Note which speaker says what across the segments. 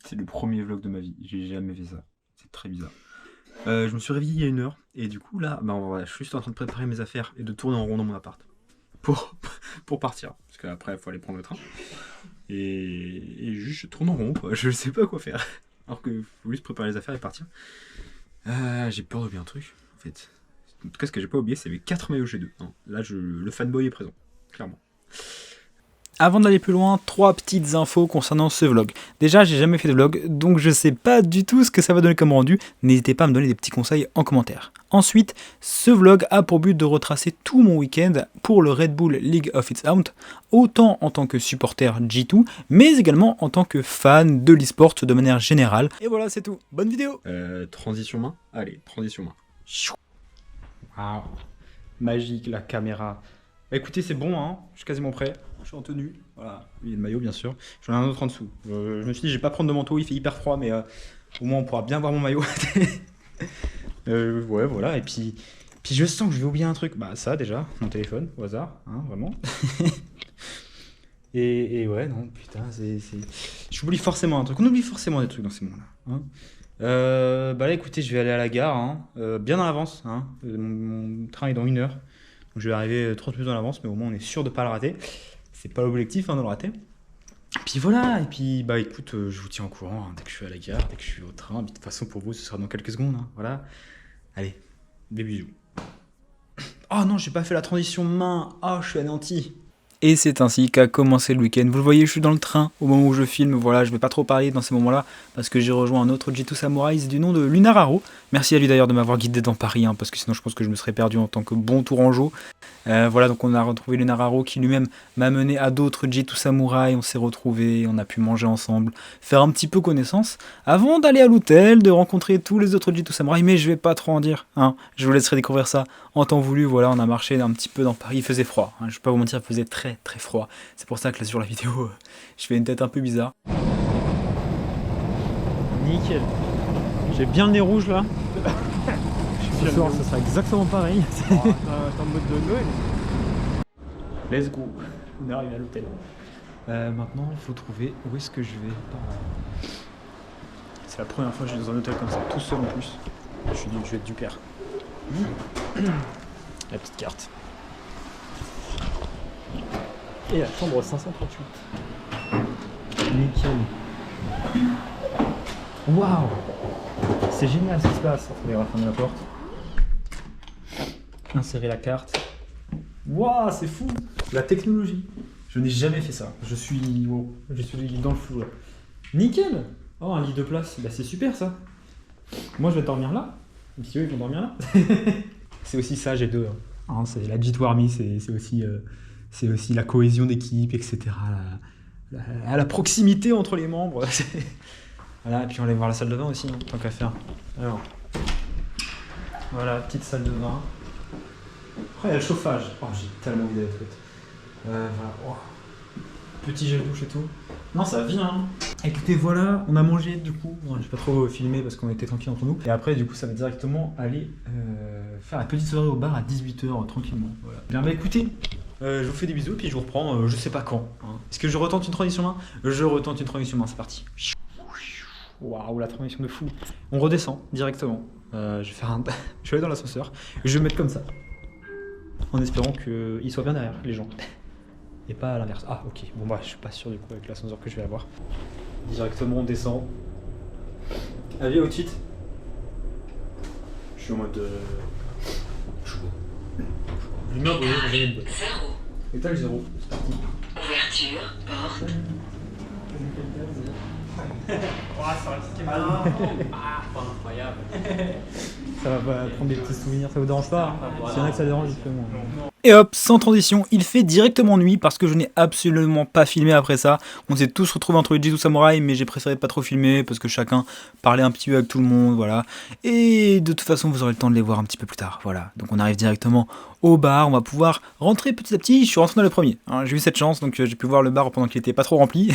Speaker 1: C'est le premier vlog de ma vie, j'ai jamais fait ça. C'est très bizarre. Je me suis réveillé il y a 1 heure, et du coup là, bah voilà, je suis juste en train de préparer mes affaires et de tourner en rond dans mon appart. Pour, pour partir, parce qu'après il faut aller prendre le train. Et juste je tourne en rond, quoi. Je sais pas quoi faire. Alors que faut juste préparer les affaires et partir. J'ai peur d'oublier un truc, en fait. En tout cas, ce que j'ai pas oublié, c'est mes 4 maillots G2. Hein. Là, le fanboy est présent, clairement.
Speaker 2: Avant d'aller plus loin, 3 petites infos concernant ce vlog. Déjà, j'ai jamais fait de vlog, donc je sais pas du tout ce que ça va donner comme rendu. N'hésitez pas à me donner des petits conseils en commentaire. Ensuite, ce vlog a pour but de retracer tout mon week-end pour le Red Bull League of Its Own, autant en tant que supporter G2, mais également en tant que fan de l'e-sport de manière générale. Et voilà, c'est tout. Bonne vidéo.
Speaker 1: Transition main. Allez, transition main.
Speaker 2: Waouh, magique la caméra. Bah écoutez, c'est bon, hein. Je suis quasiment prêt. Je suis en tenue, voilà. Il y a le maillot, bien sûr. J'en ai un autre en dessous. Je me suis dit, je vais pas prendre de manteau, il fait hyper froid, mais au moins on pourra bien voir mon maillot. Ouais, voilà. Et puis je sens que je vais oublier un truc. Bah ça déjà, mon téléphone, au hasard, hein, vraiment. et ouais, non, putain, j'oublie forcément un truc. On oublie forcément des trucs dans ces moments-là. Hein. Bah là, écoutez, je vais aller à la gare, hein, bien en avance. Hein. Mon train est dans 1 heure. Donc je vais arriver 30 minutes en avance, mais au moins on est sûr de ne pas le rater. C'est pas l'objectif, hein, de le rater. Puis voilà, et puis bah écoute, je vous tiens au courant, hein, dès que je suis à la gare, dès que je suis au train. De toute façon, pour vous, ce sera dans quelques secondes. Hein, voilà. Allez, des bisous. Oh non, j'ai pas fait la transition main. Oh, je suis anéanti. Et c'est ainsi qu'a commencé le week-end. Vous le voyez, je suis dans le train au moment où je filme. Voilà, je vais pas trop parler dans ces moments-là parce que j'ai rejoint un autre G2 Samurai du nom de Lunararo. Merci à lui d'ailleurs de m'avoir guidé dans Paris, hein, parce que sinon je pense que je me serais perdu en tant que bon tourangeau. Voilà, donc on a retrouvé Lunararo qui lui-même m'a mené à d'autres G2 Samurai. On s'est retrouvés, on a pu manger ensemble, faire un petit peu connaissance avant d'aller à l'hôtel, de rencontrer tous les autres G2 Samurai. Mais je vais pas trop en dire, hein. Je vous laisserai découvrir ça en temps voulu. Voilà, on a marché un petit peu dans Paris. Il faisait froid, hein. Je vais pas vous mentir, il faisait très froid. C'est pour ça que là sur la vidéo, je fais une tête un peu bizarre.
Speaker 3: Nickel. J'ai bien le nez rouge là. Ce soir, ça sera exactement pareil. T'es en mode de Noël.
Speaker 2: Let's go. On est arrivé à l'hôtel. Maintenant, il faut trouver où est-ce que je vais. C'est la première fois que je vais dans un hôtel comme ça, tout seul en plus. Je vais être du père. La petite carte. Et la chambre 538. Nickel. Waouh! C'est génial ce qui se passe. On va refermer la porte. Insérer la carte. Waouh, c'est fou! La technologie. Je n'ai jamais fait ça. Je suis dans le flou là. Nickel! Oh, un lit de place. Bah, c'est super ça. Moi, je vais dormir là. Et puis eux, ils vont dormir là. C'est aussi ça, G2. Hein, c'est la G2 Army, c'est aussi la cohésion d'équipe, etc. La proximité entre les membres. Voilà, et puis on va aller voir la salle de bain aussi, hein, tant qu'à faire. Alors, voilà, petite salle de bain. Après, il y a le chauffage. Oh, j'ai tellement envie d'aller aux toilettes. Voilà. Oh. Petit gel douche et tout. Non, ça vient. Hein. Écoutez, voilà, on a mangé du coup. Bon, j'ai pas trop filmé parce qu'on était tranquille entre nous. Et après, du coup, ça va directement aller faire la petite soirée au bar à 18h tranquillement. Voilà. Bien, bah écoutez, je vous fais des bisous et puis je vous reprends, je sais pas quand. Hein. Est-ce que je retente une transition main? Je retente une transition main, c'est parti. Waouh, la transition de fou. On redescend directement. Je vais aller dans l'ascenseur. Je vais me mettre comme ça. En espérant qu'ils soient bien derrière, les gens. Et pas à l'inverse. Ah, ok. Bon, bah, je suis pas sûr du coup avec l'ascenseur que je vais avoir. Directement, on descend. Allez, au titre. Je suis en mode. Chaud. Lumière brûlée, j'ai une bonne. Étage 0. C'est parti.
Speaker 4: Ouverture, porte.
Speaker 3: Incroyable.
Speaker 2: Ça va prendre des petits souvenirs, ça vous dérange pas? S'il y en a que ça dérange, justement. Et hop, sans transition, il fait directement nuit parce que je n'ai absolument pas filmé après ça. On s'est tous retrouvés entre les G2 Samurai, mais j'ai préféré pas trop filmer parce que chacun parlait un petit peu avec tout le monde, voilà. Et de toute façon, vous aurez le temps de les voir un petit peu plus tard, voilà. Donc on arrive directement au bar, on va pouvoir rentrer petit à petit. Je suis rentré dans le premier, hein. J'ai eu cette chance, donc j'ai pu voir le bar pendant qu'il était pas trop rempli.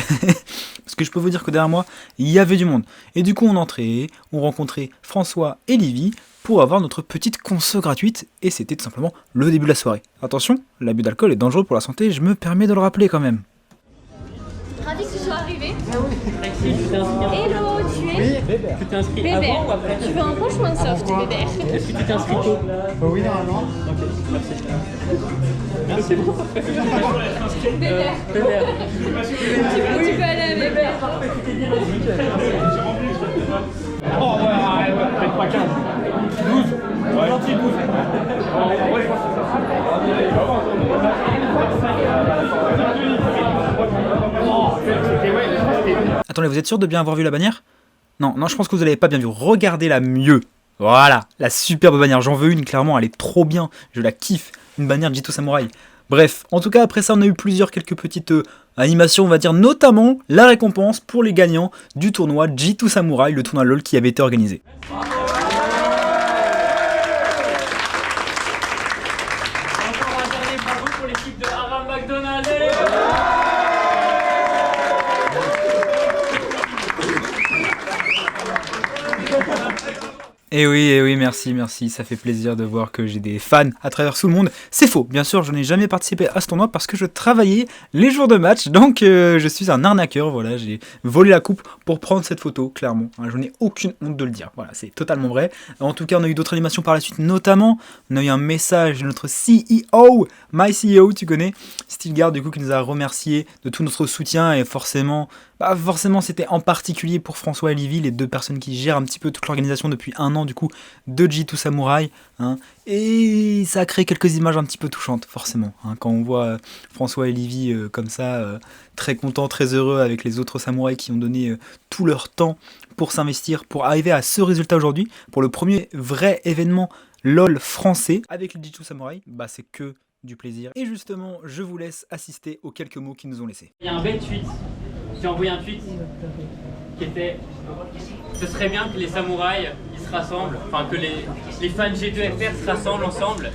Speaker 2: Parce que je peux vous dire que derrière moi, il y avait du monde. Et du coup, on entrait, on rencontrait François et Livy pour avoir notre petite conso gratuite, et c'était tout simplement le début de la soirée. Attention, l'abus d'alcool est dangereux pour la santé, je me permets de le rappeler quand même.
Speaker 4: Ravi que tu sois arrivé. Hello.
Speaker 5: Tu t'es inscrit
Speaker 6: Bébert.
Speaker 5: avant ou après?
Speaker 6: Tu veux un punch ou un soft, Bébert?
Speaker 5: Est-ce que tu t'es inscrit tôt?
Speaker 3: Oui, normalement.
Speaker 5: Ok, merci. Merci beaucoup.
Speaker 6: Bébert.
Speaker 5: Bébert.
Speaker 6: Tu peux aller à Bébert.
Speaker 5: Oh ouais, peut-être pas 15. 12. Ouais, gentil, 12.
Speaker 2: Attendez, vous êtes sûr de bien avoir vu la bannière? Non, non, je pense que vous l'avez pas bien vu. Regardez-la mieux. Voilà, la superbe bannière. J'en veux une, clairement, elle est trop bien. Je la kiffe. Une bannière G2 Samurai. Bref, en tout cas, après ça, on a eu quelques petites animations, on va dire, notamment la récompense pour les gagnants du tournoi G2 Samurai, le tournoi LoL qui avait été organisé.
Speaker 5: Encore un dernier bravo pour l'équipe de Aram McDonald.
Speaker 2: Et oui, merci, ça fait plaisir de voir que j'ai des fans à travers tout le monde. C'est faux, bien sûr, je n'ai jamais participé à ce tournoi parce que je travaillais les jours de match, donc je suis un arnaqueur, voilà, j'ai volé la coupe pour prendre cette photo, clairement. Hein, je n'ai aucune honte de le dire, voilà, c'est totalement vrai. En tout cas, on a eu d'autres animations par la suite, notamment, on a eu un message de notre CEO, My CEO, tu connais, Stilgard, du coup, qui nous a remercié de tout notre soutien et forcément c'était en particulier pour François et Livy, les deux personnes qui gèrent un petit peu toute l'organisation depuis un an du coup de G2 Samurai, hein, et ça a créé quelques images un petit peu touchantes forcément, hein, quand on voit François et Livy comme ça, très contents, très heureux avec les autres samouraïs qui ont donné tout leur temps pour s'investir, pour arriver à ce résultat aujourd'hui, pour le premier vrai événement LOL français avec les G2 Samurai, bah c'est que du plaisir. Et justement, je vous laisse assister aux quelques mots qu'ils nous ont laissés.
Speaker 5: Il y a un bel tweet. J'ai envoyé un tweet qui était: ce serait bien que les samouraïs ils se rassemblent, enfin que les fans G2FR se rassemblent ensemble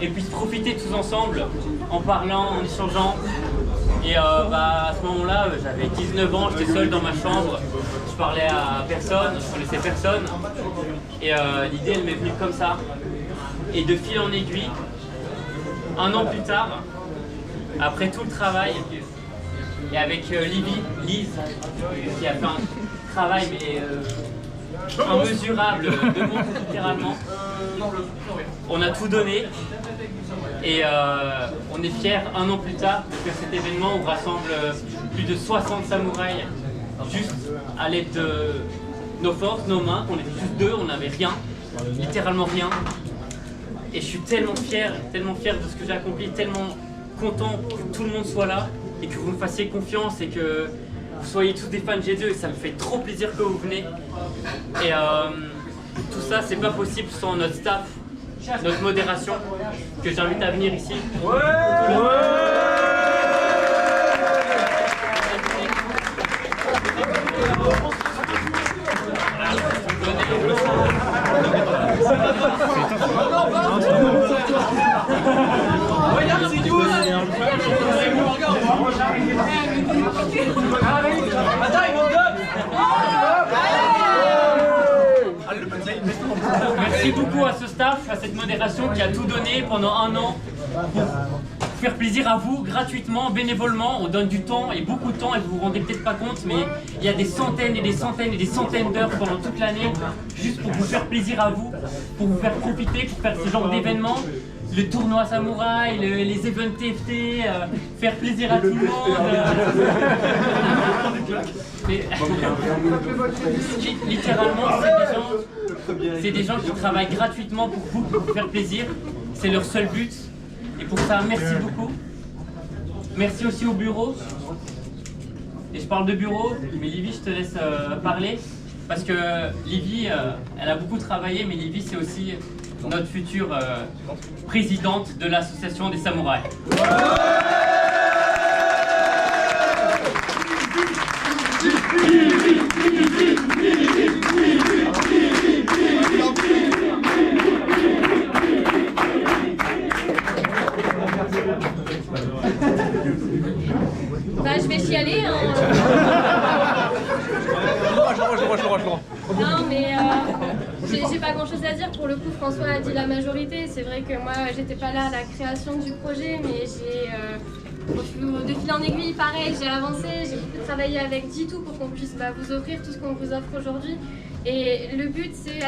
Speaker 5: et puissent profiter tous ensemble en parlant, en échangeant. Et à ce moment-là, j'avais 19 ans, j'étais seul dans ma chambre, je parlais à personne, je connaissais personne. Et l'idée elle m'est venue comme ça. Et de fil en aiguille, un an plus tard, après tout le travail, et avec Lise, qui a fait un travail mais immesurable de monde littéralement, on a tout donné et on est fiers un an plus tard de faire cet événement où on rassemble plus de 60 samouraïs juste à l'aide de nos forces, nos mains. On était juste deux, on n'avait rien, littéralement rien. Et je suis tellement fier de ce que j'ai accompli, tellement content que tout le monde soit là et que vous me fassiez confiance et que vous soyez tous des fans G2 et ça me fait trop plaisir que vous venez. Et tout ça, c'est pas possible sans notre staff, notre modération, que j'invite à venir ici. Merci beaucoup à ce staff, à cette modération qui a tout donné pendant un an pour faire plaisir à vous gratuitement, bénévolement. On donne du temps et beaucoup de temps et vous vous rendez peut-être pas compte, mais il y a des centaines et des centaines et des centaines d'heures pendant toute l'année juste pour vous faire plaisir à vous, pour vous faire profiter, pour faire ce genre d'événements. Le tournoi samouraï, les events TFT, faire plaisir à tout le monde. Mais, littéralement, c'est des gens qui travaillent gratuitement pour vous, pour vous faire plaisir. C'est leur seul but. Et pour ça, merci beaucoup. Merci aussi au bureau. Et je parle de bureau, mais Livy, je te laisse parler. Parce que Livy, elle a beaucoup travaillé, mais Livy, c'est aussi notre future présidente de l'association des samouraïs.
Speaker 6: Bah, je vais chialer. Hein. Non, mais j'ai pas grand chose à dire. Pour le coup, François a dit la majorité. C'est vrai que moi, j'étais pas là à la création du projet, mais j'ai De fil en aiguille, pareil, j'ai avancé, j'ai beaucoup travaillé avec Jitu pour qu'on puisse vous offrir tout ce qu'on vous offre aujourd'hui. Et le but, c'est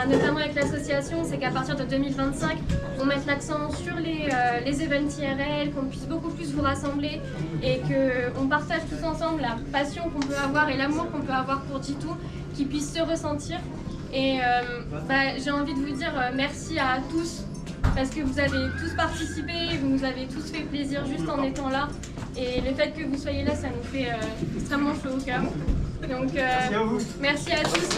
Speaker 6: notamment avec l'association, c'est qu'à partir de 2025, on mette l'accent sur les events IRL, qu'on puisse beaucoup plus vous rassembler et qu'on partage tous ensemble la passion qu'on peut avoir et l'amour qu'on peut avoir pour Jitu, qui puisse se ressentir. Et j'ai envie de vous dire merci à tous, parce que vous avez tous participé, vous nous avez tous fait plaisir juste en étant là. Et le fait que vous soyez là, ça nous fait extrêmement chaud au cœur. Donc merci à tous.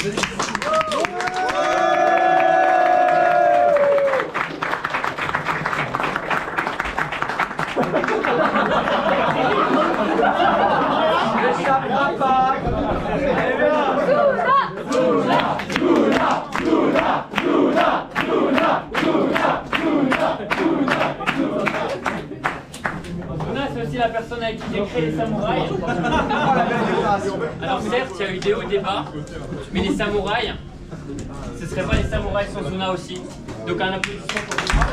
Speaker 5: C'est aussi la personne avec qui j'ai créé les samouraïs. Alors certes, il y a eu des hauts débats, mais les samouraïs, ce ne serait pas les samouraïs sans Zuna aussi. Donc un applaudissement pour Zuna.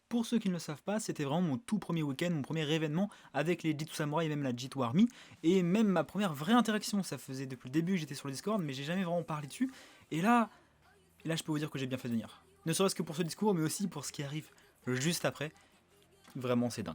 Speaker 2: Pour ceux qui ne le savent pas, c'était vraiment mon tout premier week-end, mon premier événement avec les Jitu Samurai et même la Jitu Army. Et même ma première vraie interaction, ça faisait depuis le début que j'étais sur le Discord, mais j'ai jamais vraiment parlé dessus. Et là, je peux vous dire que j'ai bien fait de venir. Ne serait-ce que pour ce discours, mais aussi pour ce qui arrive juste après. Vraiment, c'est dingue.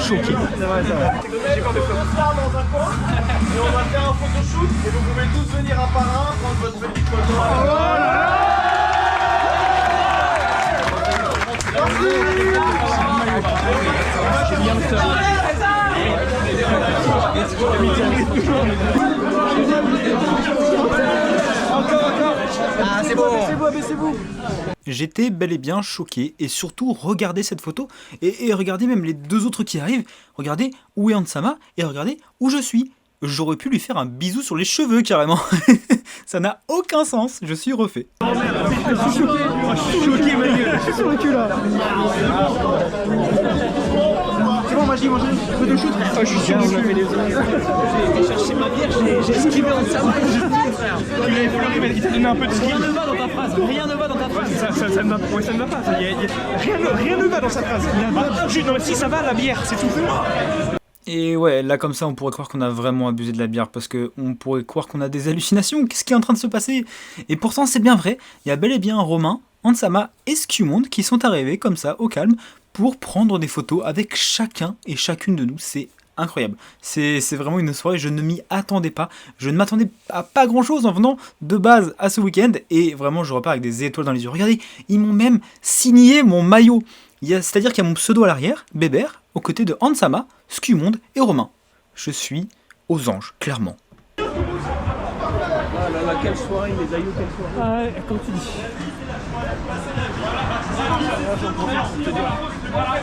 Speaker 2: Choqué.
Speaker 7: C'est vrai. J'ai peur de quoi. On se part dans un coin et on va faire un photoshoot et vous pouvez tous venir un par un prendre votre petite photo. Oh là là! Ah, c'est bon. Abaissez-vous.
Speaker 2: J'étais bel et bien choqué, et surtout regardez cette photo, et regardez même les deux autres qui arrivent, regardez où est Hansama, et regardez où je suis. J'aurais pu lui faire un bisou sur les cheveux carrément. Ça n'a aucun sens, je suis refait.
Speaker 7: Je suis choqué, ma gueule. Je suis sur le cul là. C'est bon, magie, photoshoot. Oh, je suis sur le cul. J'ai cherché ma bière, j'ai esquivé en Hansama. Tu l'avais pleuré, mais il t'a donné un peu de ski. Rien ne va dans ta phrase. Rien ne va dans ta phrase. Ça ne va pas. Ouais, ça ne va pas. Rien ne va dans sa phrase. Non, mais si ça va, la bière, c'est tout.
Speaker 2: Et ouais, là comme ça on pourrait croire qu'on a vraiment abusé de la bière, parce qu'on pourrait croire qu'on a des hallucinations, qu'est-ce qui est en train de se passer? Et pourtant c'est bien vrai, il y a bel et bien Romain, Hansama et Scumonde qui sont arrivés comme ça au calme pour prendre des photos avec chacun et chacune de nous. C'est incroyable, c'est vraiment une soirée, je ne m'y attendais pas, je ne m'attendais à pas grand chose en venant de base à ce week-end, et vraiment je repars avec des étoiles dans les yeux. Regardez, ils m'ont même signé mon maillot. C'est-à-dire qu'il y a mon pseudo à l'arrière, Bébert, aux côtés de Hansama, Scumonde et Romain. Je suis aux anges, clairement.
Speaker 7: Ah là là, quelle soirée, les aïeux, quelle soirée.
Speaker 3: Ah, comme tu dis.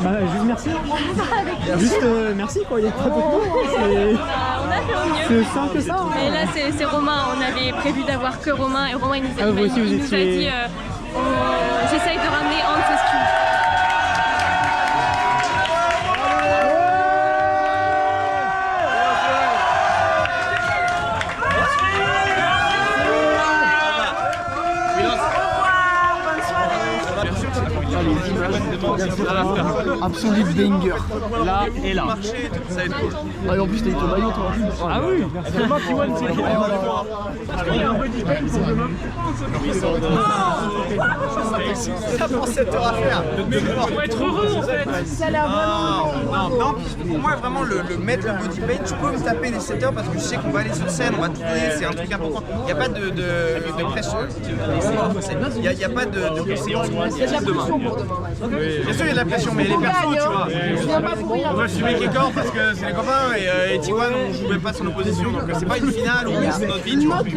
Speaker 3: Bah, juste merci. Juste merci quoi, il n'y a pas d'autre mot.
Speaker 6: On a fait au mieux.
Speaker 3: C'est aussi simple que ça. Hein.
Speaker 6: Mais là, c'est Romain. On avait prévu d'avoir que Romain. Et Romain, il nous a,
Speaker 3: Ah, vous aussi,
Speaker 6: il
Speaker 3: vous
Speaker 6: nous a
Speaker 3: étiez...
Speaker 6: dit j'essaye de ramener Hans et Stu.
Speaker 7: Absolute banger.
Speaker 3: Là et là.
Speaker 7: Ah, et en plus, t'as eu ton maillot, toi.
Speaker 3: Ah oui. Demain, T1, c'est
Speaker 7: Ça prend 7 heures à faire.
Speaker 3: Faut être heureux en fait.
Speaker 7: Non, pour moi, vraiment, le mettre le body paint, tu peux me taper les 7 heures parce que je sais qu'on va aller sur scène, on va tout donner, c'est un truc important. Il n'y a pas de pression. Il n'y a pas de conséquences pour demain. Bien sûr, il y a de la pression, mais les persos, tu vois. On va suivre les corps parce que c'est les copains et T1, on joue même pas sur l'opposition. Donc, c'est pas une finale où c'est notre vie, tu vois.
Speaker 3: Je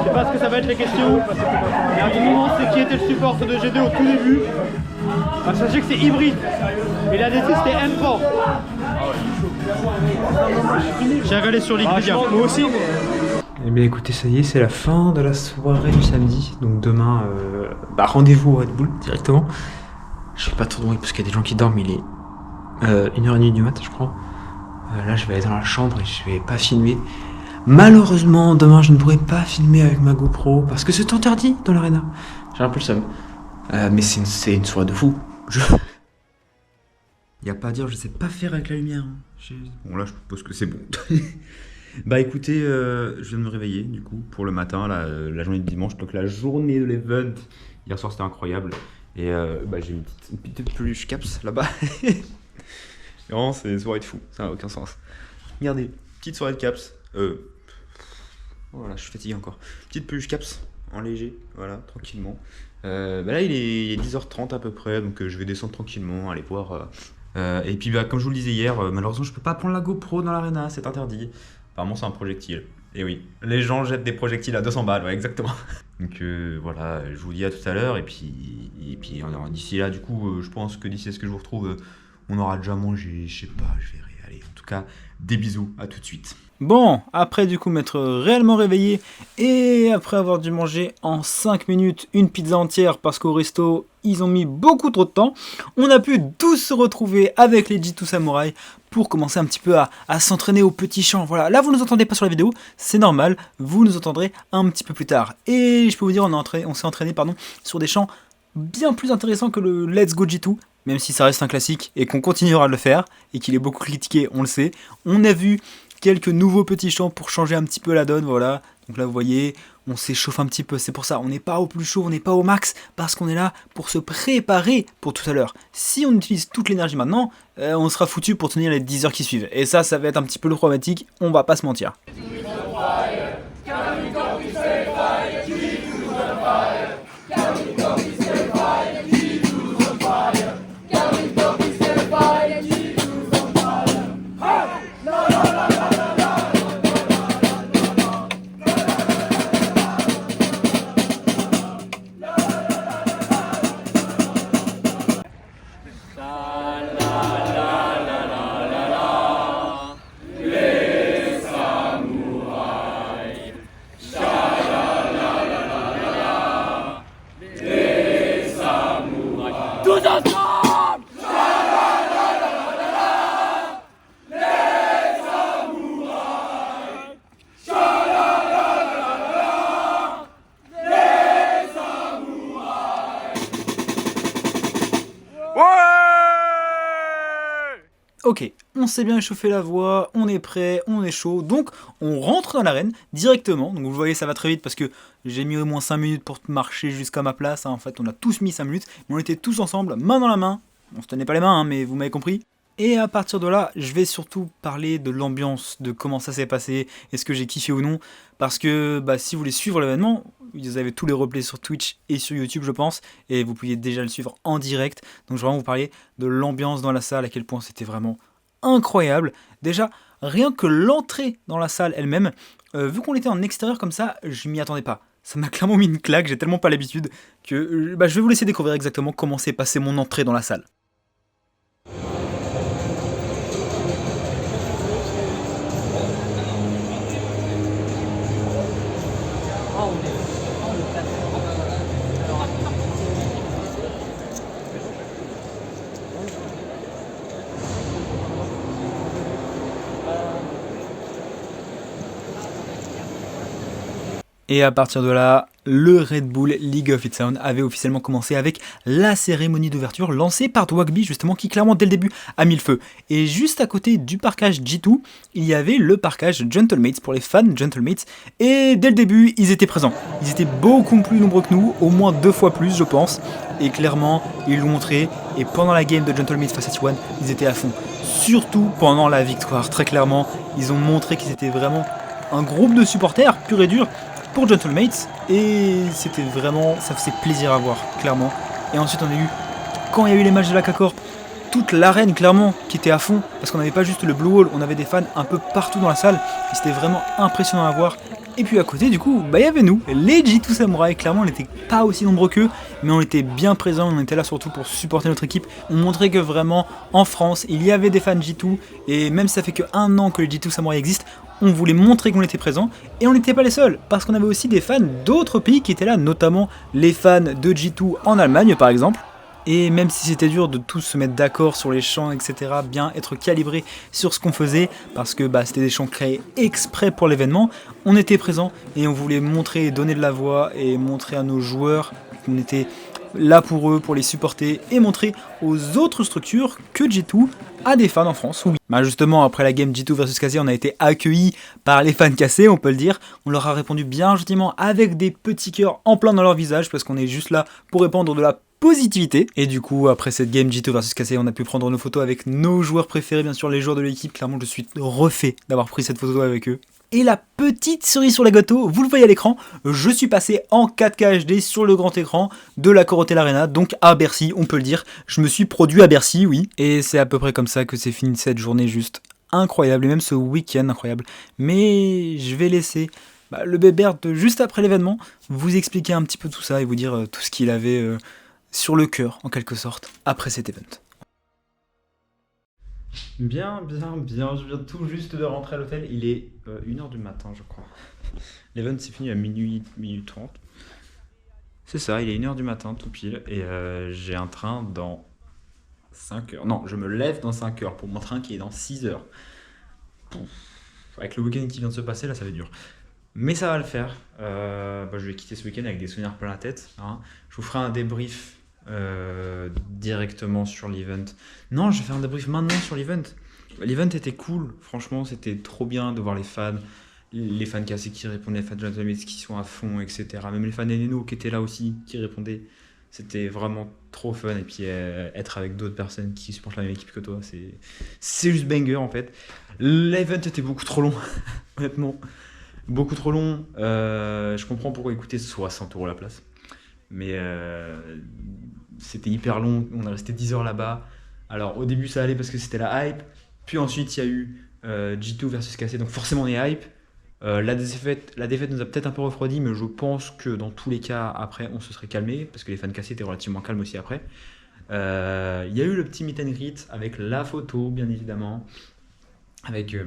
Speaker 3: sais pas ce que ça va être les questions. Mais à tout moment, c'est qui était le support de G2 au tout début. Ah, sachez que c'est hybride. Et la DC c'était M4. J'ai regardé sur Wikipédia. Moi aussi, mais.
Speaker 1: Eh bien écoutez, ça y est, c'est la fin de la soirée du samedi. Donc demain, rendez-vous au Red Bull directement. Je vais pas trop de bruit parce qu'il y a des gens qui dorment, il est 1h30 du mat, je crois. Là, je vais aller dans la chambre et je vais pas filmer. Malheureusement, demain, je ne pourrai pas filmer avec ma GoPro parce que c'est interdit dans l'arena. J'ai un peu le seum. Mais c'est une soirée de fou. Y a pas à dire, je sais pas faire avec la lumière. Bon, là, je suppose que c'est bon. Bah écoutez, je viens de me réveiller du coup pour le matin, la journée de dimanche, donc la journée de l'event. Hier soir c'était incroyable et j'ai une petite peluche Caps là-bas. Vraiment c'est une soirée de fou, ça n'a aucun sens. Regardez, petite soirée de Caps. Voilà, je suis fatigué encore. Petite peluche Caps en léger, voilà, tranquillement. Là il est 10h30 à peu près, donc je vais descendre tranquillement, aller voir. Et puis comme je vous le disais hier, malheureusement je peux pas prendre la GoPro dans l'arena, c'est interdit. Apparemment c'est un projectile. Et oui, les gens jettent des projectiles à 200 balles, ouais, exactement. Donc voilà, je vous dis à tout à l'heure. Et puis d'ici là, du coup, je pense que d'ici à ce que je vous retrouve, on aura déjà mangé, je sais pas, je verrai. Allez, en tout cas, des bisous, à tout de suite.
Speaker 2: Bon, après du coup m'être réellement réveillé et après avoir dû manger en 5 minutes une pizza entière parce qu'au resto ils ont mis beaucoup trop de temps, on a pu tous se retrouver avec les G2 Samurai pour commencer un petit peu à s'entraîner au petit champ. Voilà, là vous ne nous entendez pas sur la vidéo, c'est normal, vous nous entendrez un petit peu plus tard. Et je peux vous dire, on s'est entraîné sur des champs bien plus intéressants que le Let's Go G2, même si ça reste un classique et qu'on continuera de le faire et qu'il est beaucoup critiqué, on le sait. On a vu quelques nouveaux petits champs pour changer un petit peu la donne, voilà. Donc là vous voyez, on s'échauffe un petit peu, c'est pour ça, on n'est pas au plus chaud, on n'est pas au max, parce qu'on est là pour se préparer pour tout à l'heure. Si on utilise toute l'énergie maintenant, on sera foutu pour tenir les 10 heures qui suivent. Et ça va être un petit peu le problématique, on va pas se mentir. Ok, on s'est bien échauffé la voix, on est prêt, on est chaud, donc on rentre dans l'arène directement. Donc vous voyez, ça va très vite parce que j'ai mis au moins 5 minutes pour marcher jusqu'à ma place. En fait, on a tous mis 5 minutes, mais on était tous ensemble, main dans la main. On se tenait pas les mains, mais vous m'avez compris. Et à partir de là, je vais surtout parler de l'ambiance, de comment ça s'est passé, est-ce que j'ai kiffé ou non. Parce que si vous voulez suivre l'événement, vous avez tous les replays sur Twitch et sur YouTube, je pense, et vous pouviez déjà le suivre en direct. Donc je vais vraiment vous parler de l'ambiance dans la salle, à quel point c'était vraiment incroyable. Déjà, rien que l'entrée dans la salle elle-même, vu qu'on était en extérieur comme ça, je m'y attendais pas. Ça m'a clairement mis une claque, j'ai tellement pas l'habitude que je vais vous laisser découvrir exactement comment s'est passée mon entrée dans la salle. Et à partir de là, le Red Bull League of Its Own avait officiellement commencé avec la cérémonie d'ouverture lancée par Dwagby justement qui clairement dès le début a mis le feu. Et juste à côté du parkage G2, il y avait le parkage Gentlemates pour les fans Gentlemates et dès le début ils étaient présents. Ils étaient beaucoup plus nombreux que nous, au moins 2 fois plus je pense. Et clairement ils l'ont montré et pendant la game de Gentlemates face à T1 ils étaient à fond. Surtout pendant la victoire, très clairement ils ont montré qu'ils étaient vraiment un groupe de supporters pur et dur pour Gentlemates et c'était vraiment, ça faisait plaisir à voir clairement. Et ensuite on a eu, quand il y a eu les matchs de la K-Corp, toute l'arène clairement qui était à fond parce qu'on n'avait pas juste le Blue Wall, on avait des fans un peu partout dans la salle et c'était vraiment impressionnant à voir. Et puis à côté du coup, bah il y avait nous, les G2 Samurai, clairement on n'était pas aussi nombreux qu'eux, mais on était bien présents, on était là surtout pour supporter notre équipe. On montrait que vraiment en France, il y avait des fans G2 et même si ça fait que 1 an que les G2 Samurai existent, on voulait montrer qu'on était présent et on n'était pas les seuls parce qu'on avait aussi des fans d'autres pays qui étaient là, notamment les fans de G2 en Allemagne par exemple. Et même si c'était dur de tous se mettre d'accord sur les chants, etc., bien être calibré sur ce qu'on faisait, parce que bah, c'était des chants créés exprès pour l'événement, on était présent et on voulait montrer et donner de la voix et montrer à nos joueurs qu'on était là pour eux, pour les supporter et montrer aux autres structures que G2 a des fans en France. Oui. Bah justement, après la game G2 vs Kazé, on a été accueillis par les fans cassés, on peut le dire. On leur a répondu bien gentiment avec des petits cœurs en plein dans leur visage parce qu'on est juste là pour répandre de la positivité. Et du coup, après cette game G2 vs Kazé, on a pu prendre nos photos avec nos joueurs préférés, bien sûr les joueurs de l'équipe. Clairement, je suis refait d'avoir pris cette photo avec eux. Et la petite cerise sur le gâteau, vous le voyez à l'écran, je suis passé en 4K HD sur le grand écran de la Corotel Arena, donc à Bercy, on peut le dire. Je me suis produit à Bercy, oui. Et c'est à peu près comme ça que c'est fini cette journée juste incroyable, et même ce week-end incroyable. Mais je vais laisser le Bébert, juste après l'événement, vous expliquer un petit peu tout ça et vous dire tout ce qu'il avait sur le cœur, en quelque sorte, après cet event. Bien, je viens tout juste de rentrer à l'hôtel, il est 1h du matin je crois. L'event s'est fini à minuit 30. C'est ça, il est 1h du matin tout pile et j'ai un train dans 5 heures. Non, je me lève dans 5 heures pour mon train qui est dans 6 heures. Avec le week-end qui vient de se passer là ça va être dur. Mais ça va le faire, je vais quitter ce week-end avec des souvenirs plein la tête. Hein. Je vous ferai un débrief directement sur l'event. Non, je vais faire un débrief maintenant sur l'event. L'event était cool, franchement, c'était trop bien de voir les fans cassés qui répondaient, les fans de qui sont à fond, etc. Même les fans Neno qui étaient là aussi, qui répondaient. C'était vraiment trop fun. Et puis être avec d'autres personnes qui supportent la même équipe que toi, c'est juste banger en fait. L'event était beaucoup trop long, honnêtement. Beaucoup trop long. Je comprends pourquoi il coûtait 60 € la place. Mais c'était hyper long, on est resté 10 heures là-bas. Alors au début ça allait parce que c'était la hype, puis ensuite il y a eu G2 versus KC, donc forcément on est hype. La défaite nous a peut-être un peu refroidi, mais je pense que dans tous les cas après on se serait calmé, parce que les fans KC étaient relativement calmes aussi après. Il y a eu le petit meet and greet avec la photo bien évidemment. Avec, du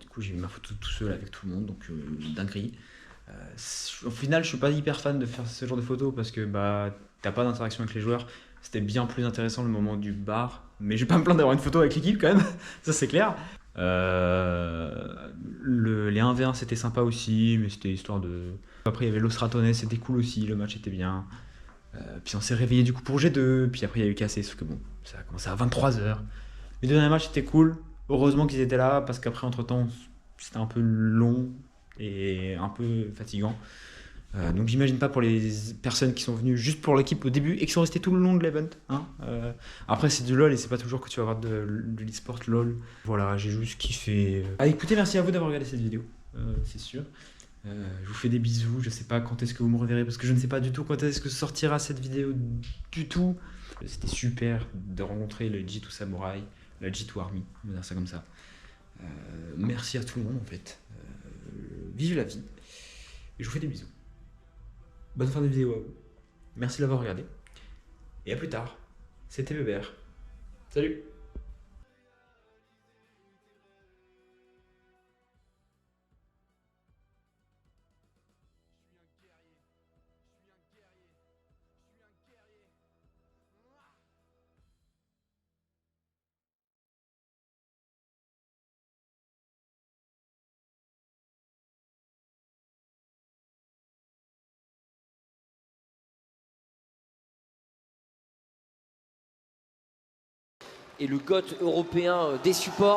Speaker 2: coup j'ai eu ma photo tout seul avec tout le monde, donc dinguerie. Au final, je suis pas hyper fan de faire ce genre de photos parce que t'as pas d'interaction avec les joueurs. C'était bien plus intéressant le moment du bar, mais je vais pas me plaindre d'avoir une photo avec l'équipe quand même, ça c'est clair. Les 1v1 c'était sympa aussi, mais c'était histoire de. Après il y avait l'Ostratones, c'était cool aussi, le match était bien. Puis on s'est réveillé du coup pour G2, puis après il y a eu KC, sauf que bon, ça a commencé à 23h. Les deux derniers matchs étaient cool, heureusement qu'ils étaient là parce qu'après entre temps c'était un peu long et un peu fatigant. Donc j'imagine pas pour les personnes qui sont venues juste pour l'équipe au début et qui sont restées tout le long de l'event. Hein. Après c'est du LoL et c'est pas toujours que tu vas avoir de l'e-sport LoL. Voilà, j'ai juste kiffé. Écoutez, merci à vous d'avoir regardé cette vidéo, c'est sûr. Je vous fais des bisous, je sais pas quand est-ce que vous me reverrez parce que je ne sais pas du tout quand est-ce que sortira cette vidéo du tout. C'était super de rencontrer le G2 Samurai, la G2 Army, on va dire ça comme ça. Merci à tout le monde en fait. Vive la vie. Et je vous fais des bisous. Bonne fin de vidéo à vous. Merci de l'avoir regardé. Et à plus tard. C'était Bébert. Salut.
Speaker 8: et le GOAT européen des supports.